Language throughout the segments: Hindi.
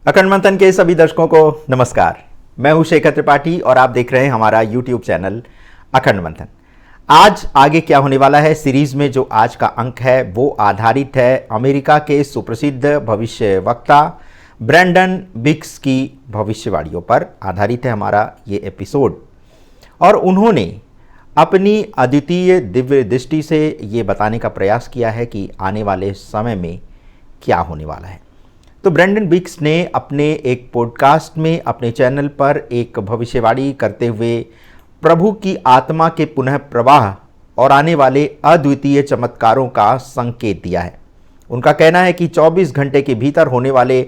अखंड मंथन के सभी दर्शकों को नमस्कार। मैं हूं शेखर त्रिपाठी और आप देख रहे हैं हमारा यूट्यूब चैनल अखंड मंथन। आज आगे क्या होने वाला है सीरीज में जो आज का अंक है वो आधारित है अमेरिका के सुप्रसिद्ध भविष्य वक्ता ब्रैंडन बिग्स की भविष्यवाणियों पर आधारित है हमारा ये एपिसोड। और उन्होंने अपनी अद्वितीय दिव्य दृष्टि से ये बताने का प्रयास किया है कि आने वाले समय में क्या होने वाला है। तो ब्रैंडन बिग्स ने अपने एक पॉडकास्ट में अपने चैनल पर एक भविष्यवाणी करते हुए प्रभु की आत्मा के पुनः प्रवाह और आने वाले अद्वितीय चमत्कारों का संकेत दिया है। उनका कहना है कि 24 घंटे के भीतर होने वाले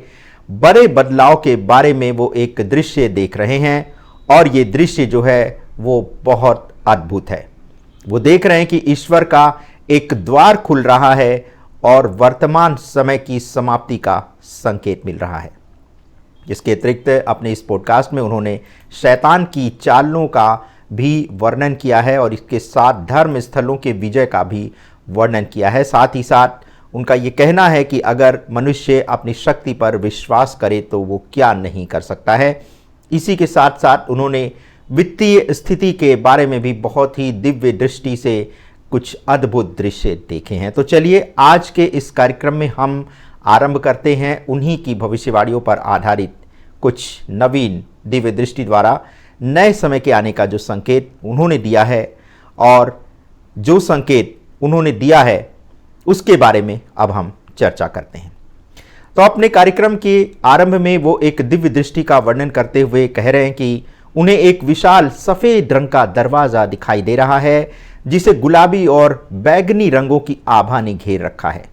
बड़े बदलाव के बारे में वो एक दृश्य देख रहे हैं और ये दृश्य जो है वो बहुत अद्भुत है। वो देख रहे हैं कि ईश्वर का एक द्वार खुल रहा है और वर्तमान समय की समाप्ति का संकेत मिल रहा है। इसके अतिरिक्त अपने इस पॉडकास्ट में उन्होंने शैतान की चालों का भी वर्णन किया है और इसके साथ धर्म स्थलों के विजय का भी वर्णन किया है। साथ ही साथ उनका ये कहना है कि अगर मनुष्य अपनी शक्ति पर विश्वास करे तो वो क्या नहीं कर सकता है। इसी के साथ साथ उन्होंने वित्तीय स्थिति के बारे में भी बहुत ही दिव्य दृष्टि से कुछ अद्भुत दृश्य देखे हैं। तो चलिए आज के इस कार्यक्रम में हम आरंभ करते हैं उन्हीं की भविष्यवाणियों पर आधारित कुछ नवीन दिव्य दृष्टि द्वारा नए समय के आने का जो संकेत उन्होंने दिया है और जो संकेत उन्होंने दिया है उसके बारे में अब हम चर्चा करते हैं। तो अपने कार्यक्रम के आरंभ में वो एक दिव्य दृष्टि का वर्णन करते हुए कह रहे हैं कि उन्हें एक विशाल सफ़ेद रंग का दरवाज़ा दिखाई दे रहा है जिसे गुलाबी और बैगनी रंगों की आभा ने घेर रखा है।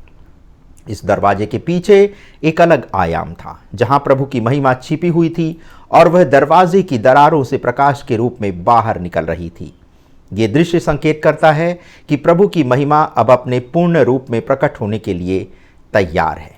इस दरवाजे के पीछे एक अलग आयाम था जहां प्रभु की महिमा छिपी हुई थी और वह दरवाजे की दरारों से प्रकाश के रूप में बाहर निकल रही थी। यह दृश्य संकेत करता है कि प्रभु की महिमा अब अपने पूर्ण रूप में प्रकट होने के लिए तैयार है।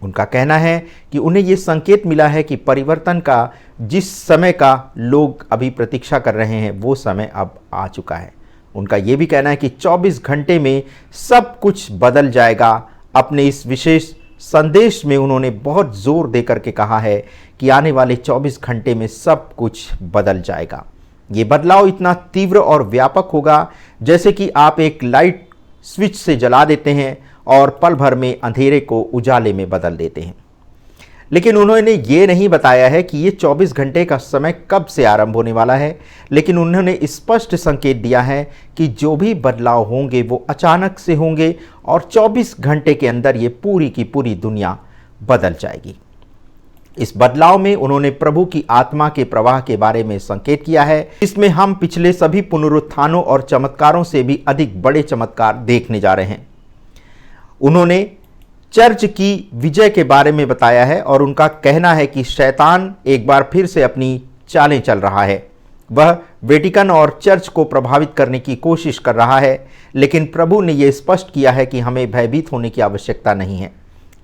उनका कहना है कि उन्हें यह संकेत मिला है कि परिवर्तन का जिस समय का लोग अभी प्रतीक्षा कर रहे हैं वो समय अब आ चुका है। उनका यह भी कहना है कि 24 घंटे में सब कुछ बदल जाएगा। अपने इस विशेष संदेश में उन्होंने बहुत जोर देकर के कहा है कि आने वाले 24 घंटे में सब कुछ बदल जाएगा। ये बदलाव इतना तीव्र और व्यापक होगा जैसे कि आप एक लाइट स्विच से जला देते हैं और पल भर में अंधेरे को उजाले में बदल देते हैं। लेकिन उन्होंने ये नहीं बताया है कि ये 24 घंटे का समय कब से आरंभ होने वाला है, लेकिन उन्होंने स्पष्ट संकेत दिया है कि जो भी बदलाव होंगे वो अचानक से होंगे और 24 घंटे के अंदर ये पूरी की पूरी दुनिया बदल जाएगी। इस बदलाव में उन्होंने प्रभु की आत्मा के प्रवाह के बारे में संकेत किया है। इसमें हम पिछले सभी पुनरुत्थानों और चमत्कारों से भी अधिक बड़े चमत्कार देखने जा रहे हैं। उन्होंने चर्च की विजय के बारे में बताया है और उनका कहना है कि शैतान एक बार फिर से अपनी चालें चल रहा है। वह वेटिकन और चर्च को प्रभावित करने की कोशिश कर रहा है, लेकिन प्रभु ने यह स्पष्ट किया है कि हमें भयभीत होने की आवश्यकता नहीं है।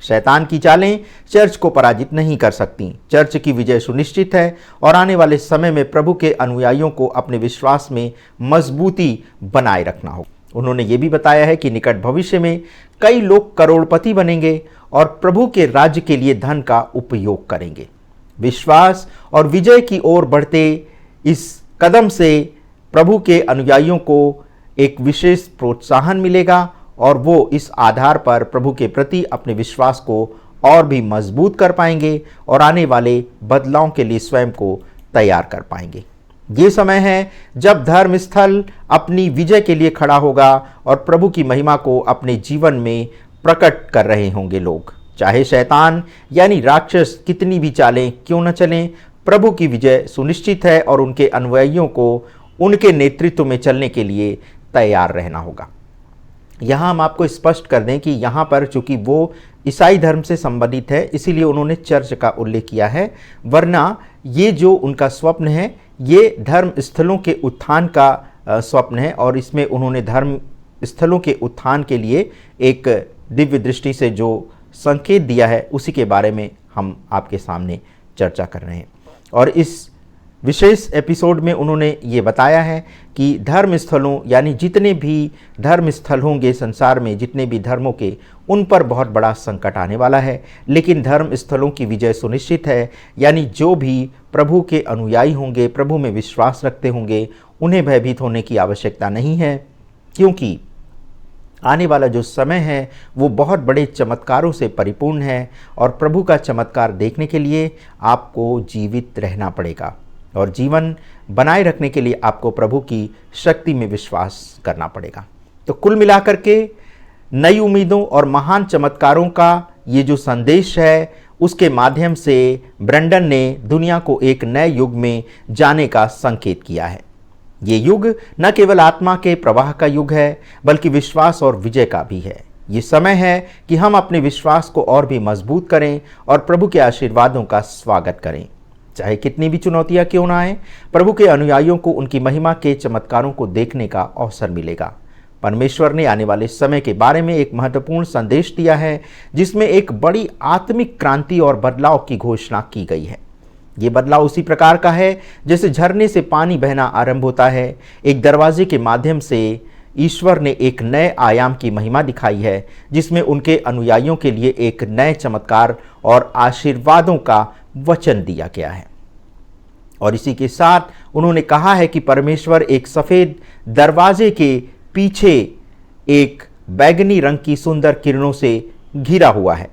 शैतान की चालें चर्च को पराजित नहीं कर सकती। चर्च की विजय सुनिश्चित है और आने वाले समय में प्रभु के अनुयायियों को अपने विश्वास में मजबूती बनाए रखना होगा। उन्होंने ये भी बताया है कि निकट भविष्य में कई लोग करोड़पति बनेंगे और प्रभु के राज्य के लिए धन का उपयोग करेंगे। विश्वास और विजय की ओर बढ़ते इस कदम से प्रभु के अनुयायियों को एक विशेष प्रोत्साहन मिलेगा और वो इस आधार पर प्रभु के प्रति अपने विश्वास को और भी मजबूत कर पाएंगे और आने वाले बदलाव के लिए स्वयं को तैयार कर पाएंगे। ये समय है जब धर्म स्थल अपनी विजय के लिए खड़ा होगा और प्रभु की महिमा को अपने जीवन में प्रकट कर रहे होंगे लोग। चाहे शैतान यानी राक्षस कितनी भी चालें क्यों न चलें, प्रभु की विजय सुनिश्चित है और उनके अनुयायियों को उनके नेतृत्व में चलने के लिए तैयार रहना होगा। यहाँ हम आपको स्पष्ट कर दें कि यहाँ पर चूंकि वो ईसाई धर्म से संबंधित है इसीलिए उन्होंने चर्च का उल्लेख किया है, वरना ये जो उनका स्वप्न है ये धर्म स्थलों के उत्थान का स्वप्न है और इसमें उन्होंने धर्म स्थलों के उत्थान के लिए एक दिव्य दृष्टि से जो संकेत दिया है उसी के बारे में हम आपके सामने चर्चा कर रहे हैं। और इस विशेष एपिसोड में उन्होंने ये बताया है कि धर्म स्थलों यानी जितने भी धर्म स्थल होंगे संसार में, जितने भी धर्मों के, उन पर बहुत बड़ा संकट आने वाला है, लेकिन धर्म स्थलों की विजय सुनिश्चित है। यानी जो भी प्रभु के अनुयायी होंगे, प्रभु में विश्वास रखते होंगे, उन्हें भयभीत होने की आवश्यकता नहीं है, क्योंकि आने वाला जो समय है वो बहुत बड़े चमत्कारों से परिपूर्ण है और प्रभु का चमत्कार देखने के लिए आपको जीवित रहना पड़ेगा और जीवन बनाए रखने के लिए आपको प्रभु की शक्ति में विश्वास करना पड़ेगा। तो कुल मिलाकर के नई उम्मीदों और महान चमत्कारों का ये जो संदेश है, उसके माध्यम से ब्रेंडन ने दुनिया को एक नए युग में जाने का संकेत किया है। ये युग न केवल आत्मा के प्रवाह का युग है, बल्कि विश्वास और विजय का भी है। ये समय है कि हम अपने विश्वास को और भी मजबूत करें और प्रभु के आशीर्वादों का स्वागत करें। चाहे कितनी भी चुनौतियां क्यों ना आए, प्रभु के अनुयायियों को उनकी महिमा के चमत्कारों को देखने का अवसर मिलेगा। परमेश्वर ने आने वाले समय के बारे में एक महत्वपूर्ण संदेश दिया है, जिसमें एक बड़ी आत्मिक क्रांति और बदलाव की घोषणा की गई है। ये बदलाव उसी प्रकार का है जैसे झरने से पानी बहना आरंभ होता है। एक दरवाजे के माध्यम से ईश्वर ने एक नए आयाम की महिमा दिखाई है, जिसमें उनके अनुयायियों के लिए एक नए चमत्कार और आशीर्वादों का वचन दिया गया है। और इसी के साथ उन्होंने कहा है कि परमेश्वर एक सफ़ेद दरवाजे के पीछे एक बैगनी रंग की सुंदर किरणों से घिरा हुआ है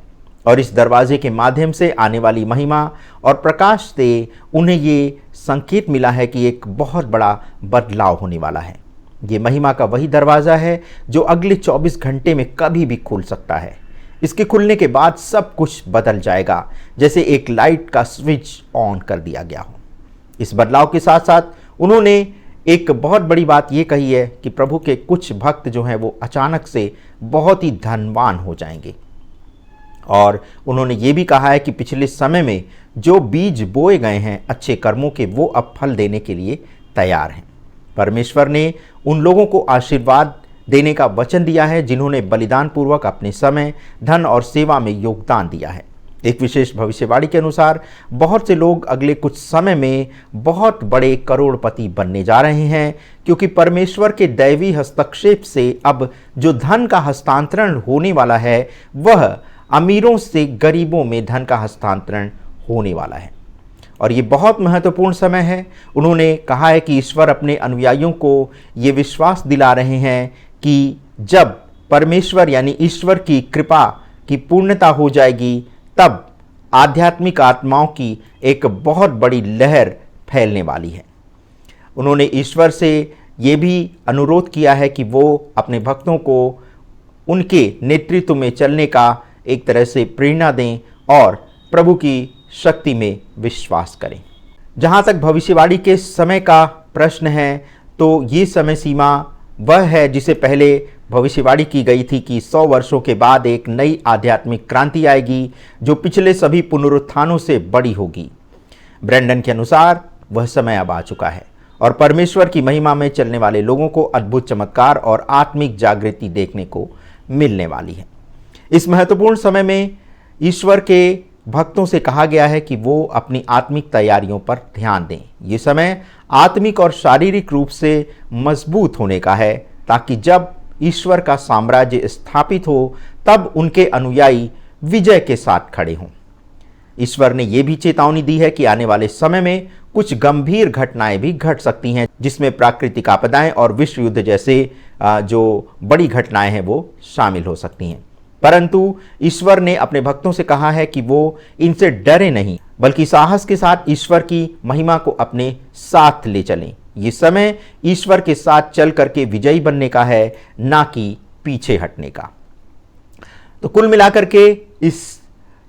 और इस दरवाजे के माध्यम से आने वाली महिमा और प्रकाश से उन्हें ये संकेत मिला है कि एक बहुत बड़ा बदलाव होने वाला है। ये महिमा का वही दरवाज़ा है जो अगले 24 घंटे में कभी भी खुल सकता है। इसके खुलने के बाद सब कुछ बदल जाएगा, जैसे एक लाइट का स्विच ऑन कर दिया गया हो। इस बदलाव के साथ साथ उन्होंने एक बहुत बड़ी बात ये कही है कि प्रभु के कुछ भक्त जो हैं वो अचानक से बहुत ही धनवान हो जाएंगे। और उन्होंने ये भी कहा है कि पिछले समय में जो बीज बोए गए हैं अच्छे कर्मों के, वो अब फल देने के लिए तैयार हैं। परमेश्वर ने उन लोगों को आशीर्वाद देने का वचन दिया है जिन्होंने बलिदान पूर्वक अपने समय, धन और सेवा में योगदान दिया है। एक विशेष भविष्यवाणी के अनुसार बहुत से लोग अगले कुछ समय में बहुत बड़े करोड़पति बनने जा रहे हैं, क्योंकि परमेश्वर के दैवी हस्तक्षेप से अब जो धन का हस्तांतरण होने वाला है वह अमीरों से गरीबों में धन का हस्तांतरण होने वाला है और ये बहुत महत्वपूर्ण समय है। उन्होंने कहा है कि ईश्वर अपने अनुयायियों को ये विश्वास दिला रहे हैं कि जब परमेश्वर यानी ईश्वर की कृपा की पूर्णता हो जाएगी, तब आध्यात्मिक आत्माओं की एक बहुत बड़ी लहर फैलने वाली है। उन्होंने ईश्वर से ये भी अनुरोध किया है कि वो अपने भक्तों को उनके नेतृत्व में चलने का एक तरह से प्रेरणा दें और प्रभु की शक्ति में विश्वास करें। जहाँ तक भविष्यवाणी के समय का प्रश्न है, तो ये समय सीमा वह है जिसे पहले भविष्यवाणी की गई थी कि 100 वर्षों के बाद एक नई आध्यात्मिक क्रांति आएगी जो पिछले सभी पुनरुत्थानों से बड़ी होगी। ब्रेंडन के अनुसार वह समय अब आ चुका है और परमेश्वर की महिमा में चलने वाले लोगों को अद्भुत चमत्कार और आत्मिक जागृति देखने को मिलने वाली है। इस महत्वपूर्ण समय में ईश्वर के भक्तों से कहा गया है कि वो अपनी आत्मिक तैयारियों पर ध्यान दें। ये समय आत्मिक और शारीरिक रूप से मजबूत होने का है, ताकि जब ईश्वर का साम्राज्य स्थापित हो तब उनके अनुयायी विजय के साथ खड़े हों। ईश्वर ने यह भी चेतावनी दी है कि आने वाले समय में कुछ गंभीर घटनाएं भी घट सकती हैं, जिसमें प्राकृतिक आपदाएं और विश्व युद्ध जैसे जो बड़ी घटनाएं हैं वो शामिल हो सकती हैं। परंतु ईश्वर ने अपने भक्तों से कहा है कि वो इनसे डरे नहीं, बल्कि साहस के साथ ईश्वर की महिमा को अपने साथ ले चलें। ये समय ईश्वर के साथ चल करके विजयी बनने का है, ना कि पीछे हटने का। तो कुल मिलाकर के इस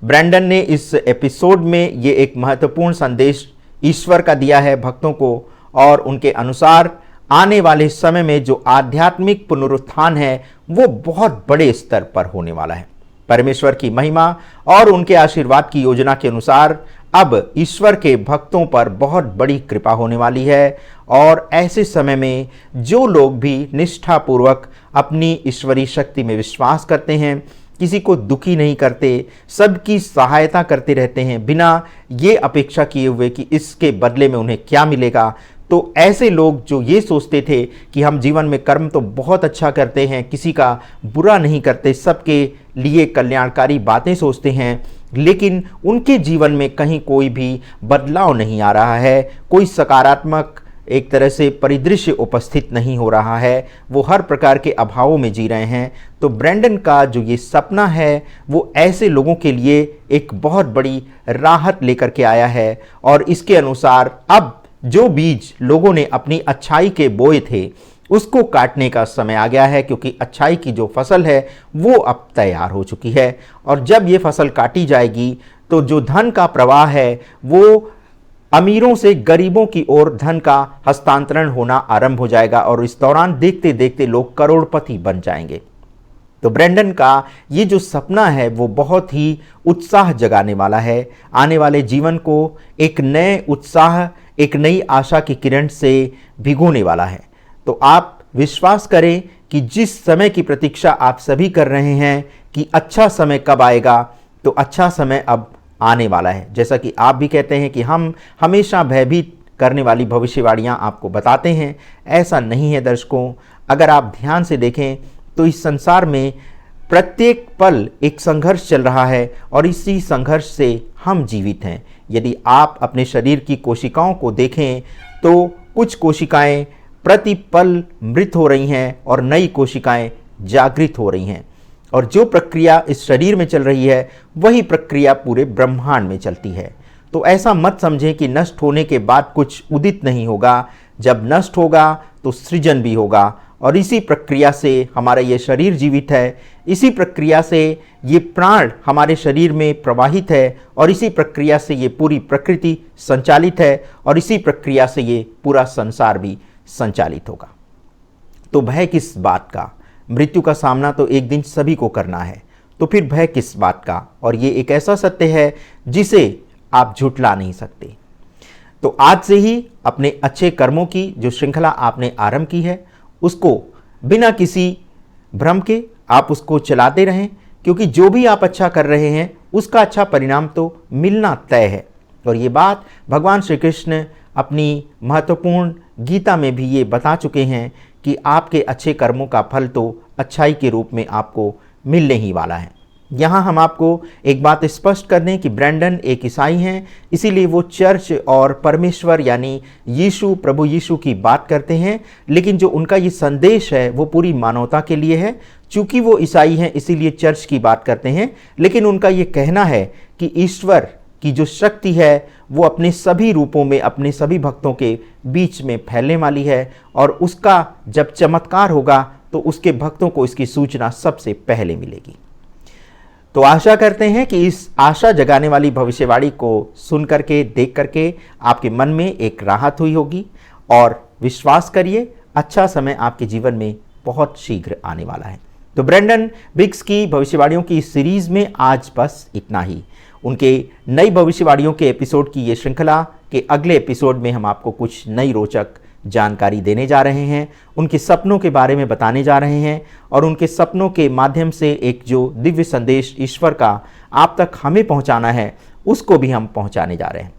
ब्रेंडन ने इस एपिसोड में ये एक महत्वपूर्ण संदेश ईश्वर का दिया है भक्तों को, और उनके अनुसार आने वाले समय में जो आध्यात्मिक पुनरुत्थान है वो बहुत बड़े स्तर पर होने वाला है। परमेश्वर की महिमा और उनके आशीर्वाद की योजना के अनुसार अब ईश्वर के भक्तों पर बहुत बड़ी कृपा होने वाली है, और ऐसे समय में जो लोग भी निष्ठापूर्वक अपनी ईश्वरीय शक्ति में विश्वास करते हैं, किसी को दुखी नहीं करते, सबकी सहायता करते रहते हैं बिना ये अपेक्षा किए हुए कि इसके बदले में उन्हें क्या मिलेगा। तो ऐसे लोग जो ये सोचते थे कि हम जीवन में कर्म तो बहुत अच्छा करते हैं, किसी का बुरा नहीं करते, सबके लिए कल्याणकारी बातें सोचते हैं, लेकिन उनके जीवन में कहीं कोई भी बदलाव नहीं आ रहा है, कोई सकारात्मक एक तरह से परिदृश्य उपस्थित नहीं हो रहा है, वो हर प्रकार के अभावों में जी रहे हैं। तो ब्रैंडन का जो ये सपना है वो ऐसे लोगों के लिए एक बहुत बड़ी राहत लेकर के आया है। और इसके अनुसार अब जो बीज लोगों ने अपनी अच्छाई के बोए थे उसको काटने का समय आ गया है, क्योंकि अच्छाई की जो फसल है वो अब तैयार हो चुकी है। और जब ये फसल काटी जाएगी तो जो धन का प्रवाह है वो अमीरों से गरीबों की ओर धन का हस्तांतरण होना आरंभ हो जाएगा और इस दौरान देखते देखते लोग करोड़पति बन जाएंगे। तो ब्रैंडन का ये जो सपना है वो बहुत ही उत्साह जगाने वाला है, आने वाले जीवन को एक नए उत्साह, एक नई आशा की किरण से भिगोने वाला है। तो आप विश्वास करें कि जिस समय की प्रतीक्षा आप सभी कर रहे हैं कि अच्छा समय कब आएगा, तो अच्छा समय अब आने वाला है। जैसा कि आप भी कहते हैं कि हम हमेशा भयभीत करने वाली भविष्यवाणियां आपको बताते हैं, ऐसा नहीं है दर्शकों। अगर आप ध्यान से देखें तो इस संसार में प्रत्येक पल एक संघर्ष चल रहा है और इसी संघर्ष से हम जीवित हैं। यदि आप अपने शरीर की कोशिकाओं को देखें तो कुछ कोशिकाएं प्रति पल मृत हो रही हैं और नई कोशिकाएं जागृत हो रही हैं। और जो प्रक्रिया इस शरीर में चल रही है वही प्रक्रिया पूरे ब्रह्मांड में चलती है। तो ऐसा मत समझें कि नष्ट होने के बाद कुछ उदित नहीं होगा। जब नष्ट होगा तो सृजन भी होगा और इसी प्रक्रिया से हमारा ये शरीर जीवित है, इसी प्रक्रिया से ये प्राण हमारे शरीर में प्रवाहित है और इसी प्रक्रिया से ये पूरी प्रकृति संचालित है और इसी प्रक्रिया से ये पूरा संसार भी संचालित होगा। तो भय किस बात का? मृत्यु का सामना तो एक दिन सभी को करना है, तो फिर भय किस बात का? और ये एक ऐसा सत्य है जिसे आप झुठला नहीं सकते। तो आज से ही अपने अच्छे कर्मों की जो श्रृंखला आपने आरंभ की है उसको बिना किसी भ्रम के आप उसको चलाते रहें, क्योंकि जो भी आप अच्छा कर रहे हैं उसका अच्छा परिणाम तो मिलना तय है। और ये बात भगवान श्री कृष्ण अपनी महत्वपूर्ण गीता में भी ये बता चुके हैं कि आपके अच्छे कर्मों का फल तो अच्छाई के रूप में आपको मिलने ही वाला है। यहाँ हम आपको एक बात स्पष्ट कर दें कि ब्रैंडन एक ईसाई हैं, इसीलिए वो चर्च और परमेश्वर यानी यीशु, प्रभु यीशु की बात करते हैं, लेकिन जो उनका ये संदेश है वो पूरी मानवता के लिए है। चूँकि वो ईसाई हैं इसीलिए चर्च की बात करते हैं, लेकिन उनका ये कहना है कि ईश्वर की जो शक्ति है वो अपने सभी रूपों में अपने सभी भक्तों के बीच में फैलने वाली है और उसका जब चमत्कार होगा तो उसके भक्तों को इसकी सूचना सबसे पहले मिलेगी। तो आशा करते हैं कि इस आशा जगाने वाली भविष्यवाणी को सुन करके, देख करके आपके मन में एक राहत हुई होगी। और विश्वास करिए, अच्छा समय आपके जीवन में बहुत शीघ्र आने वाला है। तो ब्रैंडन बिग्स की भविष्यवाणियों की इस सीरीज में आज बस इतना ही। उनके नई भविष्यवाणियों के एपिसोड की ये श्रृंखला के अगले एपिसोड में हम आपको कुछ नई रोचक जानकारी देने जा रहे हैं, उनके सपनों के बारे में बताने जा रहे हैं और उनके सपनों के माध्यम से एक जो दिव्य संदेश ईश्वर का आप तक हमें पहुंचाना है उसको भी हम पहुंचाने जा रहे हैं।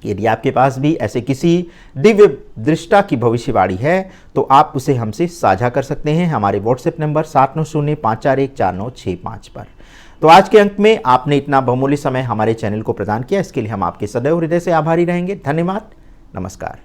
यदि आपके पास भी ऐसे किसी दिव्य दृष्टा की भविष्यवाणी है तो आप उसे हमसे साझा कर सकते हैं हमारे व्हाट्सएप नंबर 7905414965 पर। तो आज के अंक में आपने इतना बहुमूल्य समय हमारे चैनल को प्रदान किया, इसके लिए हम आपके सदैव हृदय से आभारी रहेंगे। धन्यवाद, नमस्कार।